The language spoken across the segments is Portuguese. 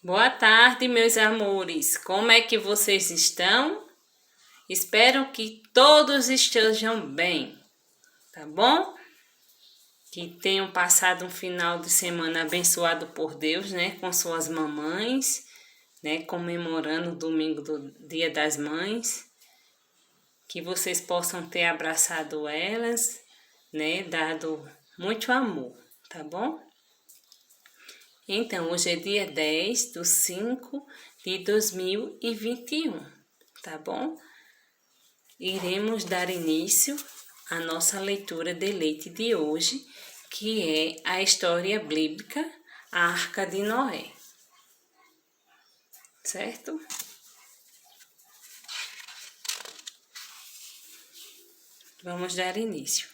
Boa tarde, meus amores. Como é que vocês estão? Espero que todos estejam bem, tá bom? Que tenham passado um final de semana abençoado por Deus, né? Com suas mamães, né? Comemorando o domingo do Dia das Mães. Que vocês possam ter abraçado elas, né? Dado muito amor, tá bom? Então, hoje é dia 10/5/2021, tá bom? Iremos dar início à nossa leitura de leite de hoje, que é a história bíblica, a Arca de Noé. Certo? Vamos dar início.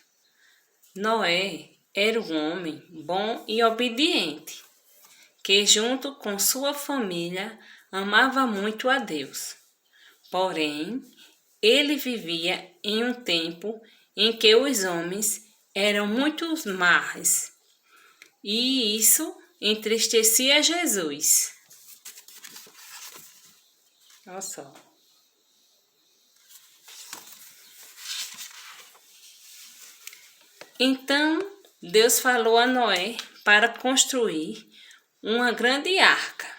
Noé era um homem bom e obediente, que junto com sua família amava muito a Deus. Porém, ele vivia em um tempo em que os homens eram muito más, e isso entristecia Jesus. Olha só. Então, Deus falou a Noé para construir uma grande arca,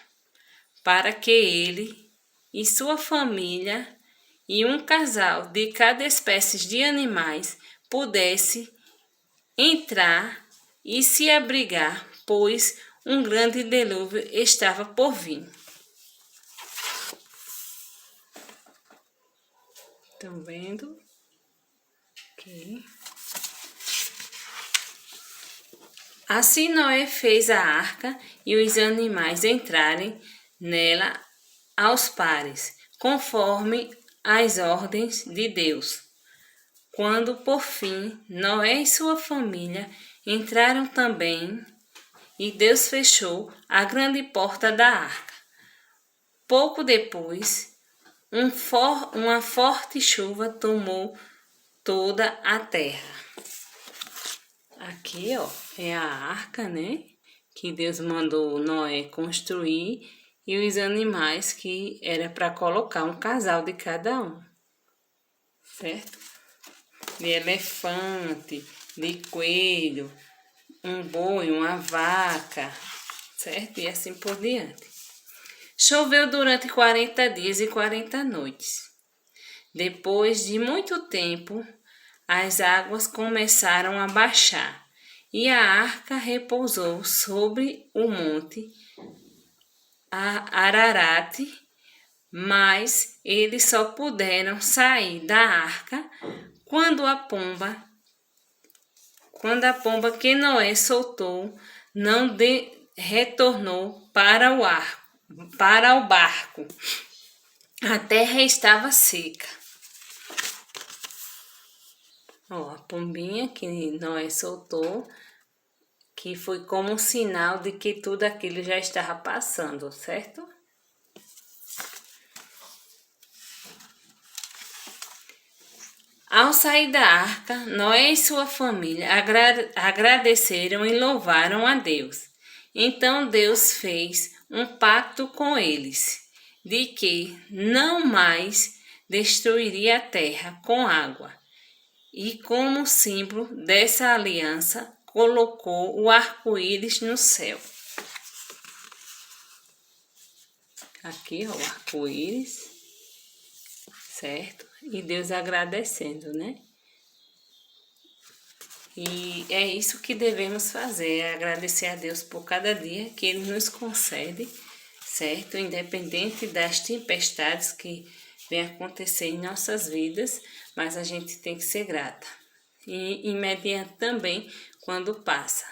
para que ele e sua família e um casal de cada espécie de animais pudesse entrar e se abrigar, pois um grande dilúvio estava por vir. Estão vendo? Ok. Assim Noé fez a arca e os animais entrarem nela aos pares, conforme as ordens de Deus. Quando, por fim, Noé e sua família entraram também, e Deus fechou a grande porta da arca. Pouco depois, uma forte chuva tomou toda a terra. Aqui, ó, é a arca, né? Que Deus mandou Noé construir, e os animais que era para colocar um casal de cada um. Certo? De elefante, de coelho, um boi, uma vaca, certo? E assim por diante. Choveu durante 40 dias e 40 noites. Depois de muito tempo, as águas começaram a baixar e a arca repousou sobre o monte Ararat, mas eles só puderam sair da arca quando a pomba que Noé soltou não retornou para o barco. A terra estava seca. Ó, a pombinha que Noé soltou, que foi como um sinal de que tudo aquilo já estava passando, certo? Ao sair da arca, Noé e sua família agradeceram e louvaram a Deus. Então Deus fez um pacto com eles, de que não mais destruiria a terra com água. E como símbolo dessa aliança, colocou o arco-íris no céu. Aqui, ó, o arco-íris, certo? E Deus agradecendo, né? E é isso que devemos fazer, é agradecer a Deus por cada dia que Ele nos concede, certo? Independente das tempestades que vem acontecer em nossas vidas, mas a gente tem que ser grata. E mediante também quando passa,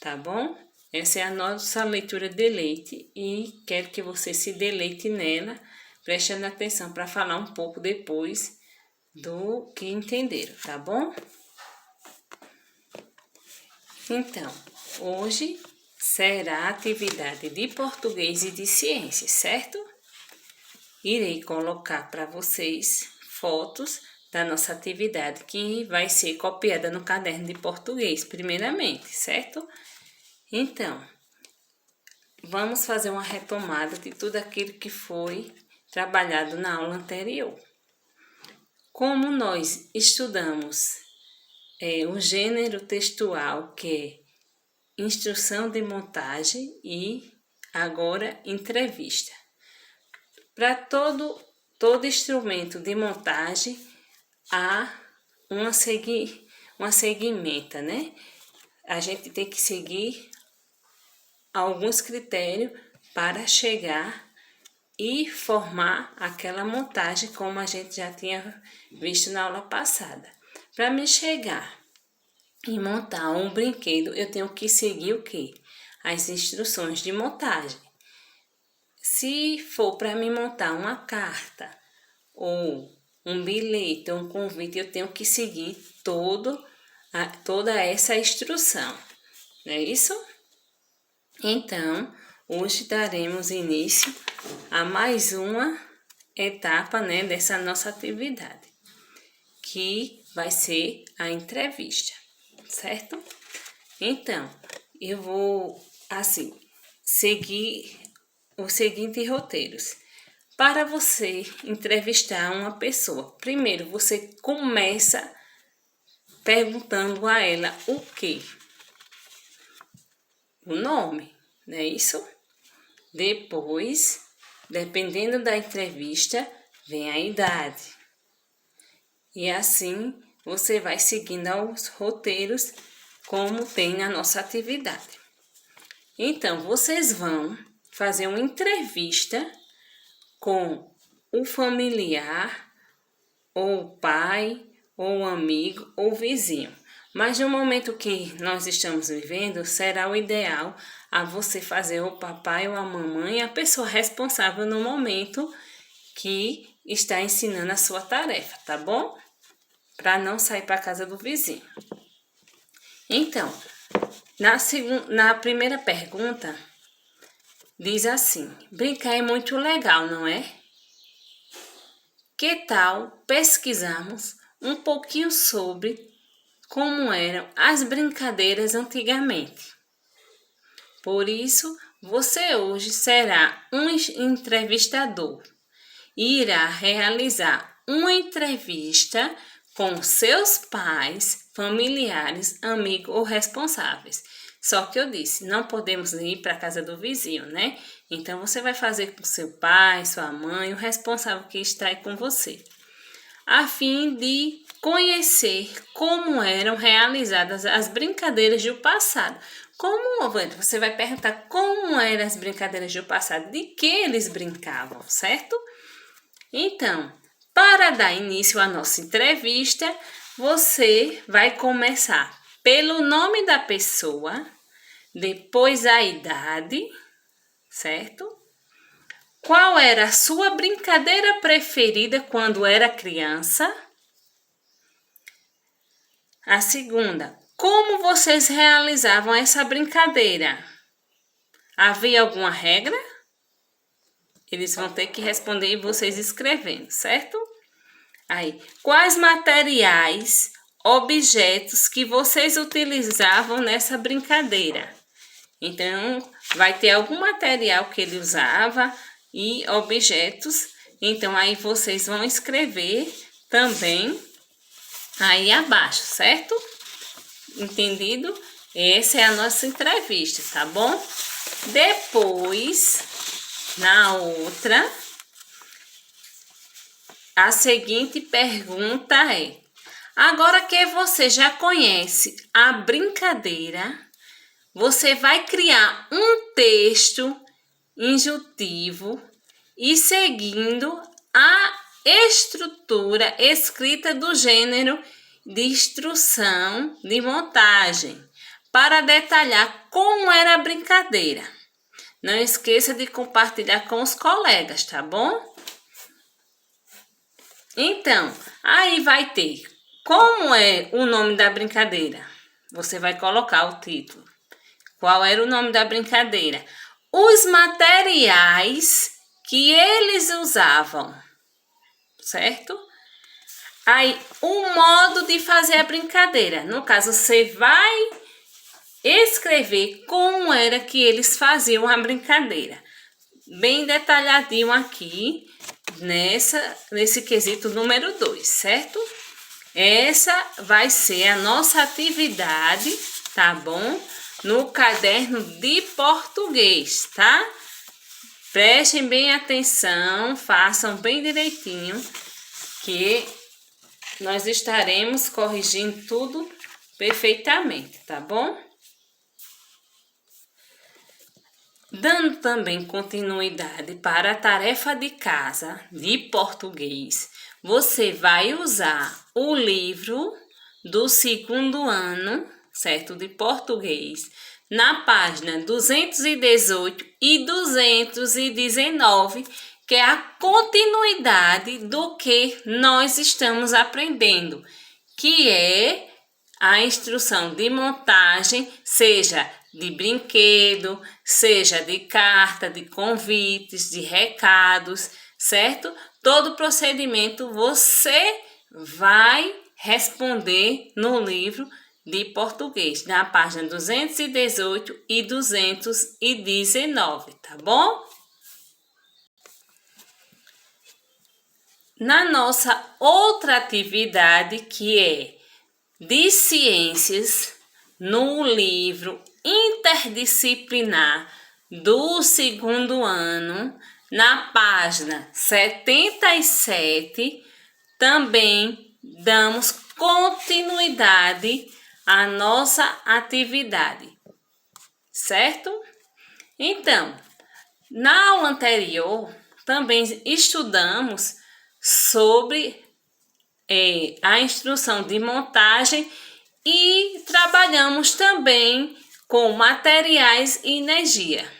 tá bom? Essa é a nossa leitura de leite e quero que você se deleite nela, prestando atenção para falar um pouco depois do que entenderam, tá bom? Então, hoje será atividade de português e de ciências, certo? Irei colocar para vocês fotos da nossa atividade que vai ser copiada no caderno de português, primeiramente, certo? Então, vamos fazer uma retomada de tudo aquilo que foi trabalhado na aula anterior. Como nós estudamos o gênero textual, que é instrução de montagem, e agora entrevista. Para todo instrumento de montagem há uma segmenta, né? A gente tem que seguir alguns critérios para chegar e formar aquela montagem, como a gente já tinha visto na aula passada. Para me chegar e montar um brinquedo, eu tenho que seguir o quê? As instruções de montagem. Se for para me montar uma carta ou um bilhete ou um convite, eu tenho que seguir toda essa instrução, não é isso? Então, hoje daremos início a mais uma etapa, né, dessa nossa atividade, que vai ser a entrevista, certo? Então, eu vou, assim, seguir os seguintes roteiros. Para você entrevistar uma pessoa, primeiro você começa perguntando a ela o quê? O nome, não é isso? Depois, dependendo da entrevista, vem a idade. E assim você vai seguindo os roteiros como tem na nossa atividade. Então, vocês vão fazer uma entrevista com o familiar, ou o pai, ou o amigo, ou o vizinho. Mas no momento que nós estamos vivendo, será o ideal a você fazer o papai ou a mamãe, a pessoa responsável no momento que está ensinando a sua tarefa, tá bom? Para não sair para a casa do vizinho. Então, na primeira pergunta, diz assim: brincar é muito legal, não é? Que tal pesquisarmos um pouquinho sobre como eram as brincadeiras antigamente? Por isso, você hoje será um entrevistador e irá realizar uma entrevista com seus pais, familiares, amigos ou responsáveis. Só que eu disse, não podemos ir para a casa do vizinho, né? Então, você vai fazer com seu pai, sua mãe, o responsável que está aí com você, a fim de conhecer como eram realizadas as brincadeiras do passado. Você vai perguntar como eram as brincadeiras do passado, de que eles brincavam, certo? Então, para dar início à nossa entrevista, você vai começar pelo nome da pessoa, depois a idade, certo? Qual era a sua brincadeira preferida quando era criança? A segunda, como vocês realizavam essa brincadeira? Havia alguma regra? Eles vão ter que responder e vocês escrevendo, certo? Aí, quais materiais, objetos que vocês utilizavam nessa brincadeira? Então, vai ter algum material que ele usava e objetos. Então, aí vocês vão escrever também aí abaixo, certo? Entendido? Essa é a nossa entrevista, tá bom? Depois, na outra, a seguinte pergunta é: agora que você já conhece a brincadeira, você vai criar um texto injuntivo e seguindo a estrutura escrita do gênero de instrução de montagem para detalhar como era a brincadeira. Não esqueça de compartilhar com os colegas, tá bom? Então, aí vai ter como é o nome da brincadeira. Você vai colocar o título. Qual era o nome da brincadeira? Os materiais que eles usavam, certo? Aí, o modo de fazer a brincadeira. No caso, você vai escrever como era que eles faziam a brincadeira. Bem detalhadinho aqui nesse quesito número 2, certo? Essa vai ser a nossa atividade, tá bom? No caderno de português, tá? Prestem bem atenção, façam bem direitinho, que nós estaremos corrigindo tudo perfeitamente, tá bom? Dando também continuidade para a tarefa de casa de português, você vai usar o livro do 2º ano, certo? De português, na página 218 e 219, que é a continuidade do que nós estamos aprendendo, que é a instrução de montagem, seja de brinquedo, seja de carta, de convites, de recados, certo? Todo o procedimento você vai responder no livro de português, na página 218 e 219, tá bom? Na nossa outra atividade, que é de ciências, no livro interdisciplinar do 2º ano, na página 77, também damos continuidade à nossa atividade, certo? Então, na aula anterior, também estudamos sobre a instrução de montagem e trabalhamos também com materiais e energia.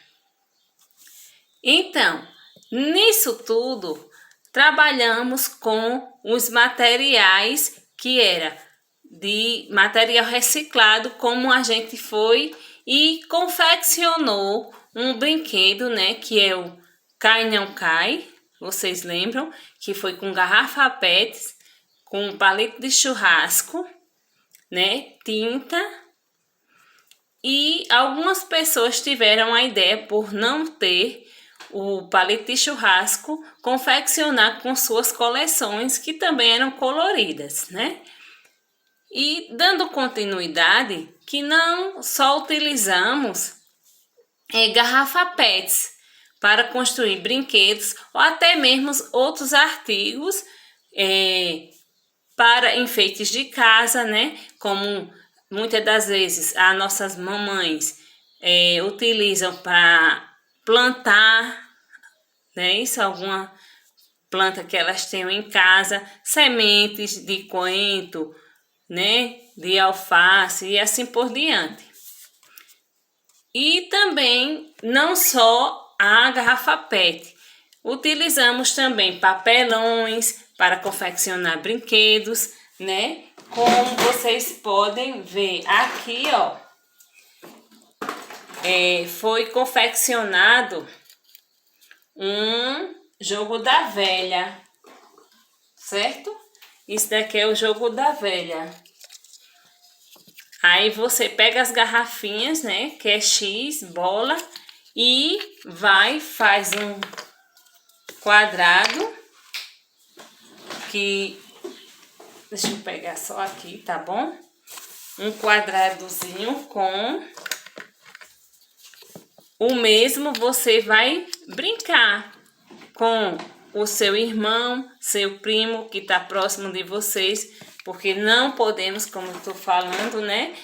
Então, nisso tudo, trabalhamos com os materiais que era de material reciclado, como a gente foi e confeccionou um brinquedo, né, que é o Cai Não Cai, vocês lembram? Que foi com garrafa PET, com palito de churrasco, né, tinta, e algumas pessoas tiveram a ideia, por não ter o palito de churrasco, confeccionar com suas coleções, que também eram coloridas, né? E dando continuidade, que não só utilizamos garrafa PETs para construir brinquedos ou até mesmo outros artigos para enfeites de casa, né? Como muitas das vezes as nossas mamães utilizam para plantar, né? Isso, alguma planta que elas tenham em casa, sementes de coentro, né? De alface e assim por diante. E também não só a garrafa PET, utilizamos também papelões para confeccionar brinquedos, né? Como vocês podem ver aqui, ó, foi confeccionado um jogo da velha, certo? Isso daqui é o jogo da velha. Aí você pega as garrafinhas, né, que é X, bola, e faz um quadrado, que, deixa eu pegar só aqui, tá bom? Um quadradozinho com o mesmo, você vai brincar com o seu irmão, seu primo que tá próximo de vocês, porque não podemos, como eu tô falando, né,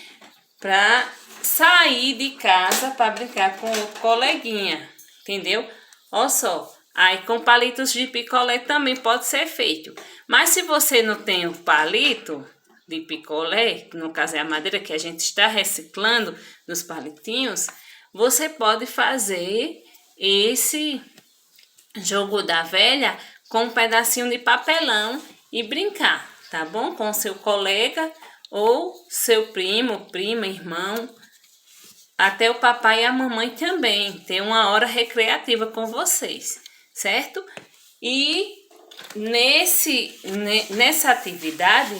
para sair de casa para brincar com o coleguinha, entendeu? Olha só, aí com palitos de picolé também pode ser feito, mas se você não tem o palito de picolé, que no caso é a madeira que a gente está reciclando dos palitinhos, você pode fazer esse jogo da velha com um pedacinho de papelão e brincar, tá bom? Com seu colega ou seu primo, prima, irmão, até o papai e a mamãe também, ter uma hora recreativa com vocês, certo? E nessa atividade,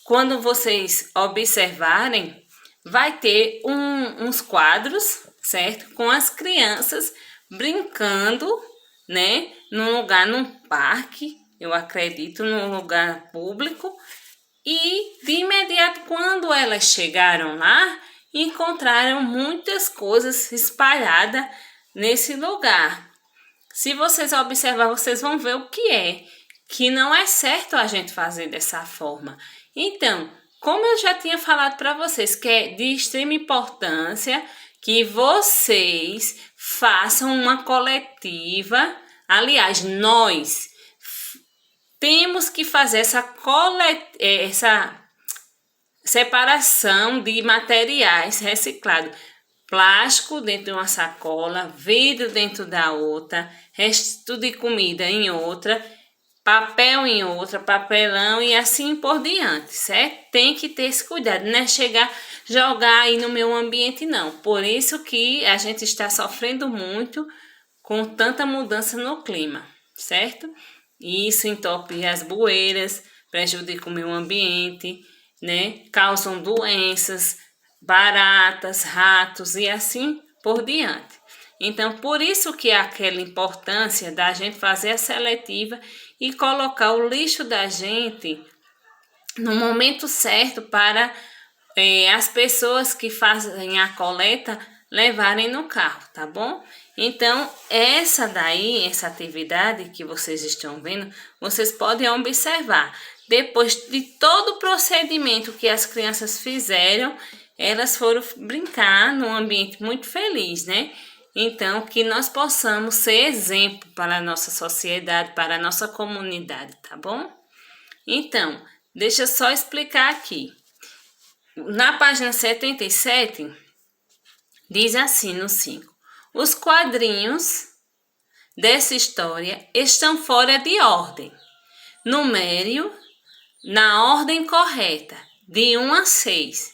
quando vocês observarem, vai ter uns quadros, certo? Com as crianças brincando, né? Num parque, eu acredito, num lugar público. E de imediato, quando elas chegaram lá, encontraram muitas coisas espalhadas nesse lugar. Se vocês observar, vocês vão ver o que não é certo a gente fazer dessa forma. Então, como eu já tinha falado para vocês, que é de extrema importância que vocês façam uma coletiva. Aliás, nós temos que fazer essa separação de materiais reciclados. Plástico dentro de uma sacola, vidro dentro da outra, resto de comida em outra, papel em outra, papelão e assim por diante, certo? Tem que ter esse cuidado, não é chegar, jogar aí no meio ambiente, não. Por isso que a gente está sofrendo muito com tanta mudança no clima, certo? Isso entope as bueiras, prejudica o meio ambiente, né? Causam doenças, baratas, ratos e assim por diante. Então, por isso que é aquela importância da gente fazer a seletiva e colocar o lixo da gente no momento certo para as pessoas que fazem a coleta levarem no carro, tá bom? Então, essa atividade que vocês estão vendo, vocês podem observar. Depois de todo o procedimento que as crianças fizeram, elas foram brincar num ambiente muito feliz, né? Então, que nós possamos ser exemplo para a nossa sociedade, para a nossa comunidade, tá bom? Então, deixa eu só explicar aqui. Na página 77, diz assim no 5. Os quadrinhos dessa história estão fora de ordem. Numere na ordem correta, de 1 a 6,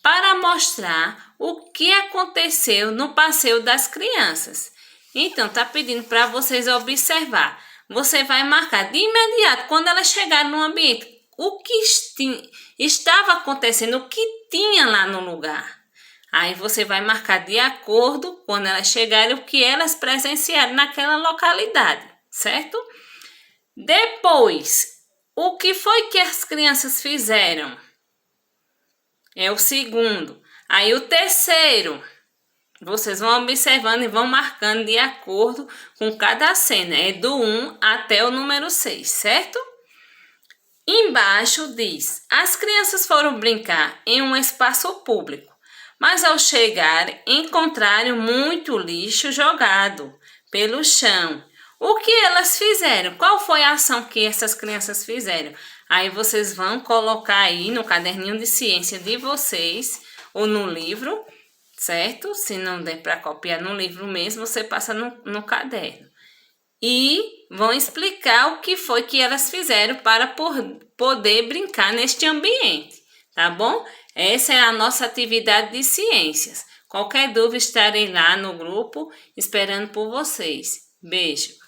para mostrar o que aconteceu no passeio das crianças. Então, tá pedindo para vocês observar. Você vai marcar de imediato, quando elas chegarem no ambiente, o que estava acontecendo, o que tinha lá no lugar. Aí você vai marcar de acordo, quando elas chegarem, o que elas presenciaram naquela localidade, certo? Depois, o que foi que as crianças fizeram? É o segundo. Aí o terceiro, vocês vão observando e vão marcando de acordo com cada cena. É do 1 até o número 6, certo? Embaixo diz: as crianças foram brincar em um espaço público, mas ao chegar encontraram muito lixo jogado pelo chão. O que elas fizeram? Qual foi a ação que essas crianças fizeram? Aí vocês vão colocar aí no caderninho de ciência de vocês ou no livro, certo? Se não der para copiar no livro mesmo, você passa no caderno. E vão explicar o que foi que elas fizeram para poder brincar neste ambiente, tá bom? Essa é a nossa atividade de ciências. Qualquer dúvida, estarei lá no grupo esperando por vocês. Beijo!